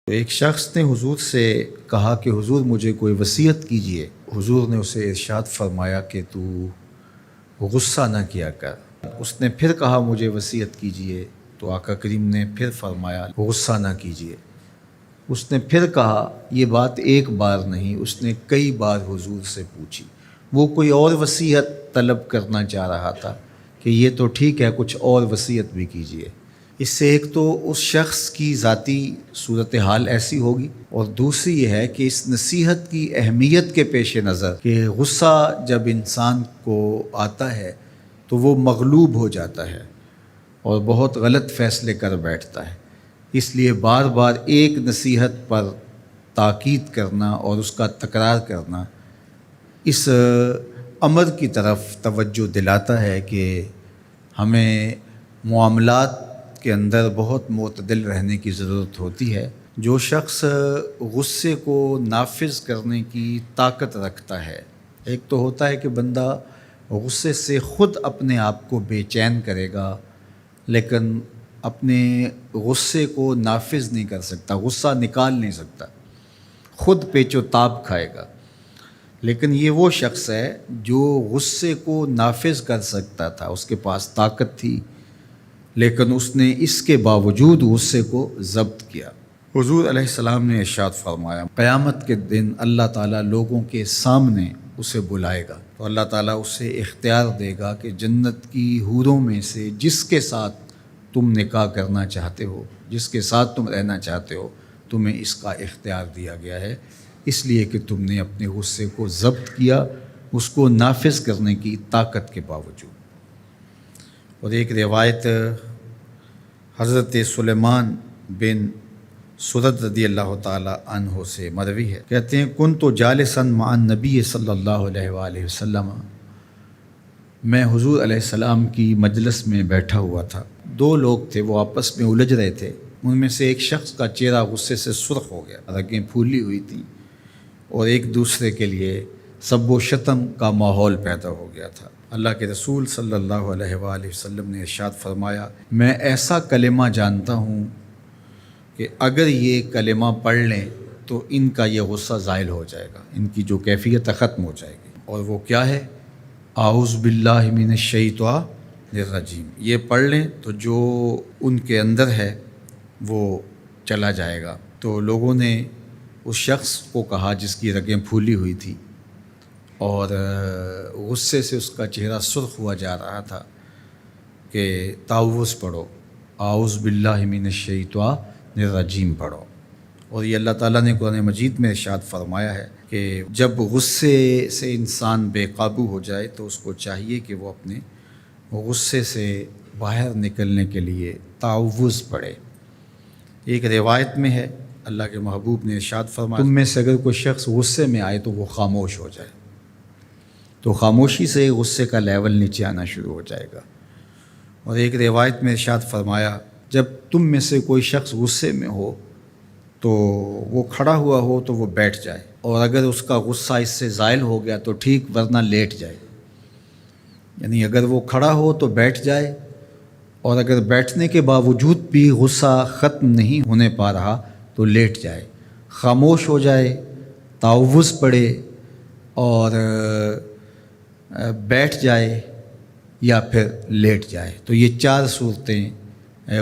تو ایک شخص نے حضور سے کہا کہ حضور مجھے کوئی وصیت کیجئے۔ حضور نے اسے ارشاد فرمایا کہ تو غصہ نہ کیا کر۔ اس نے پھر کہا مجھے وصیت کیجئے، تو آقا کریم نے پھر فرمایا غصہ نہ کیجئے۔ اس نے پھر کہا، یہ بات ایک بار نہیں، اس نے کئی بار حضور سے پوچھی۔ وہ کوئی اور وصیت طلب کرنا چاہ رہا تھا کہ یہ تو ٹھیک ہے، کچھ اور وصیت بھی کیجئے۔ اس سے ایک تو اس شخص کی ذاتی صورتحال ایسی ہوگی، اور دوسری یہ ہے کہ اس نصیحت کی اہمیت کے پیش نظر کہ غصہ جب انسان کو آتا ہے تو وہ مغلوب ہو جاتا ہے اور بہت غلط فیصلے کر بیٹھتا ہے۔ اس لیے بار بار ایک نصیحت پر تاکید کرنا اور اس کا تکرار کرنا اس امر کی طرف توجہ دلاتا ہے کہ ہمیں معاملات کے اندر بہت معتدل رہنے کی ضرورت ہوتی ہے۔ جو شخص غصے کو نافذ کرنے کی طاقت رکھتا ہے، ایک تو ہوتا ہے کہ بندہ غصے سے خود اپنے آپ کو بے چین کرے گا، لیکن اپنے غصے کو نافذ نہیں کر سکتا، غصہ نکال نہیں سکتا، خود پیچ و تاب کھائے گا۔ لیکن یہ وہ شخص ہے جو غصے کو نافذ کر سکتا تھا، اس کے پاس طاقت تھی، لیکن اس نے اس کے باوجود غصے کو ضبط کیا۔ حضور علیہ السلام نے ارشاد فرمایا، قیامت کے دن اللہ تعالیٰ لوگوں کے سامنے اسے بلائے گا، تو اللہ تعالیٰ اسے اختیار دے گا کہ جنت کی حوروں میں سے جس کے ساتھ تم نکاح کرنا چاہتے ہو، جس کے ساتھ تم رہنا چاہتے ہو، تمہیں اس کا اختیار دیا گیا ہے، اس لیے کہ تم نے اپنے غصے کو ضبط کیا، اس کو نافذ کرنے کی طاقت کے باوجود۔ اور ایک روایت حضرت سلیمان بن سرد رضی اللہ تعالی عنہ سے مروی ہے، کہتے ہیں کنت جالسا مع النبی صلی اللہ علیہ وآلہ وسلم، میں حضور علیہ السلام کی مجلس میں بیٹھا ہوا تھا۔ دو لوگ تھے، وہ آپس میں الجھ رہے تھے۔ ان میں سے ایک شخص کا چہرہ غصے سے سرخ ہو گیا، رگیں پھولی ہوئی تھیں، اور ایک دوسرے کے لیے سب و شتم کا ماحول پیدا ہو گیا تھا۔ اللہ کے رسول صلی اللہ علیہ وآلہ وسلم نے ارشاد فرمایا، میں ایسا کلمہ جانتا ہوں کہ اگر یہ کلمہ پڑھ لیں تو ان کا یہ غصہ زائل ہو جائے گا، ان کی جو کیفیت ختم ہو جائے گی۔ اور وہ کیا ہے؟ اعوذ باللہ من الشیطان الرجیم۔ یہ پڑھ لیں تو جو ان کے اندر ہے وہ چلا جائے گا۔ تو لوگوں نے اس شخص کو کہا جس کی رگیں پھولی ہوئی تھی اور غصے سے اس کا چہرہ سرخ ہوا جا رہا تھا کہ تعوذ پڑھو، اعوذ باللہ من الشیطان الرجیم پڑھو۔ اور یہ اللہ تعالیٰ نے قرآن مجید میں ارشاد فرمایا ہے کہ جب غصے سے انسان بے قابو ہو جائے تو اس کو چاہیے کہ وہ اپنے غصے سے باہر نکلنے کے لیے تعوذ پڑھے۔ ایک روایت میں ہے، اللہ کے محبوب نے ارشاد فرمایا، تم میں سے اگر کوئی شخص غصے میں آئے تو وہ خاموش ہو جائے، تو خاموشی سے غصے کا لیول نیچے آنا شروع ہو جائے گا۔ اور ایک روایت میں ارشاد فرمایا، جب تم میں سے کوئی شخص غصے میں ہو تو وہ کھڑا ہوا ہو تو وہ بیٹھ جائے، اور اگر اس کا غصہ اس سے زائل ہو گیا تو ٹھیک، ورنہ لیٹ جائے۔ یعنی اگر وہ کھڑا ہو تو بیٹھ جائے، اور اگر بیٹھنے کے باوجود بھی غصہ ختم نہیں ہونے پا رہا تو لیٹ جائے، خاموش ہو جائے، تعوذ پڑھے اور بیٹھ جائے یا پھر لیٹ جائے۔ تو یہ چار صورتیں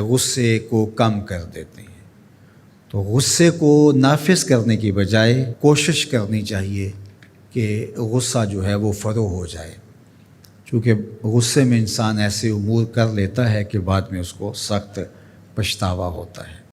غصے کو کم کر دیتے ہیں۔ تو غصے کو نافذ کرنے کی بجائے کوشش کرنی چاہیے کہ غصہ جو ہے وہ فروغ ہو جائے، چونکہ غصے میں انسان ایسے امور کر لیتا ہے کہ بعد میں اس کو سخت پچھتاوا ہوتا ہے۔